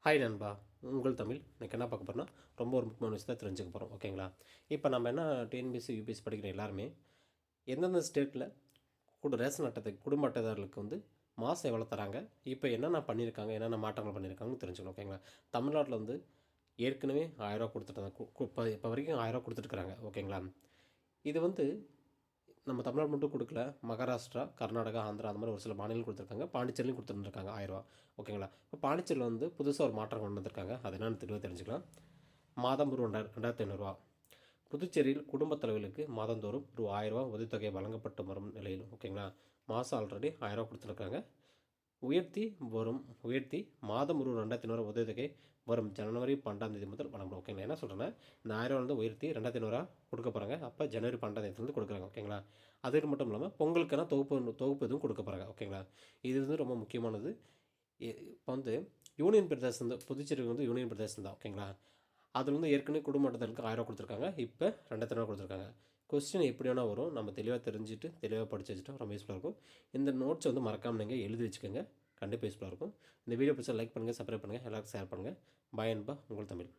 Hi நண்பா. உங்கள் தமிழ் இன்றைக்கி என்ன பார்க்க போகிறோம்னா ரொம்ப ஒரு முக்கியமான விஷயத்தை தெரிஞ்சுக்க போகிறோம். ஓகேங்களா? இப்போ நம்ம என்ன டிஎன்பிஎஸ்சி யூபிஎஸ்சி படிக்கிற எல்லாருமே எந்தெந்த ஸ்டேட்டில் ரேஷன் அட்டை குடும்ப அட்டைதாரர்களுக்கு வந்து மாதம் எவ்வளோ தராங்க, இப்போ என்னென்ன பண்ணியிருக்காங்க, என்னென்ன மாற்றங்கள் பண்ணியிருக்காங்கன்னு தெரிஞ்சுக்கணும். ஓகேங்களா? தமிழ்நாட்டில் வந்து ஏற்கனவே 1000 கொடுத்துட்டு இப்போ வரைக்கும் 1000 கொடுத்துட்ருக்குறாங்க. ஓகேங்களா? இது வந்து நம்ம தமிழ்நாடு மட்டும் கொடுக்கல, மகாராஷ்டிரா, கர்நாடகா, ஆந்திரா அந்த மாதிரி ஒரு சில மாநிலங்கள் கொடுத்துருக்காங்க. பாண்டிச்சேரிலையும் கொடுத்துருந்துருக்காங்க 1000 ரூபா. ஓகேங்களா? இப்போ பாண்டிச்சேரியில் வந்து புதுசாக ஒரு மாற்றம் கொண்டு வந்திருக்காங்க. அது என்னென்னு தெளிவாக தெரிஞ்சுக்கலாம். மாதம் ஒரு 2500 புதுச்சேரியில் குடும்பத் தலைவர்களுக்கு மாதந்தோறும் ரூ. 1000 உதவித்தொகை வழங்கப்பட்டு வரும் நிலையில். ஓகேங்களா? மாதம் ஆல்ரெடி 1000 கொடுத்துருக்காங்க. உயர்த்தி மாதம் ஒரு 2500 உதவித்தொகை வரும் ஜனவரி 12 முதல் வழங்கப்படும். ஓகேங்களா? என்ன சொல்கிறேன்னா, இந்த 1000 வந்து உயர்த்தி 2500 கொடுக்க போகிறாங்க. அப்போ ஜனவரி 12 கொடுக்குறாங்க. ஓகேங்களா? அது மட்டும் இல்லாமல் பொங்கலுக்கான தொகுப்பு எதுவும் கொடுக்க போகிறாங்க. ஓகேங்களா? இது வந்து ரொம்ப முக்கியமானது. இப்போ வந்து யூனியன் பிரதேசம் வந்து புதுச்சேரி வந்து யூனியன் பிரதேசம் தான். ஓகேங்களா? அதில் வந்து ஏற்கனவே குடும்ப அட்டைதாரர்களுக்கு 1000 கொடுத்துருக்காங்க. இப்போ 2500 கொடுத்துருக்காங்க. கொஸ்டின் எப்படி வேணால் வரும். நம்ம தெளிவாக தெரிஞ்சுட்டு தெளிவாக படித்து வச்சுட்டா ரொம்ப யூஸ்ஃபுல்லாக இருக்கும். இந்த நோட்ஸை வந்து மறக்காமல் நீங்கள் எழுதி வச்சுக்கோங்க. கண்டிப்பாக யூஸ்ஃபுல்லாக இருக்கும். இந்த வீடியோ பிடிச்சா லைக் பண்ணுங்கள், சப்ஸ்கிரைப் பண்ணுங்கள், எல்லாருக்கும் ஷேர் பண்ணுங்கள். பாய் அன்பா, உங்கள் தமிழ்.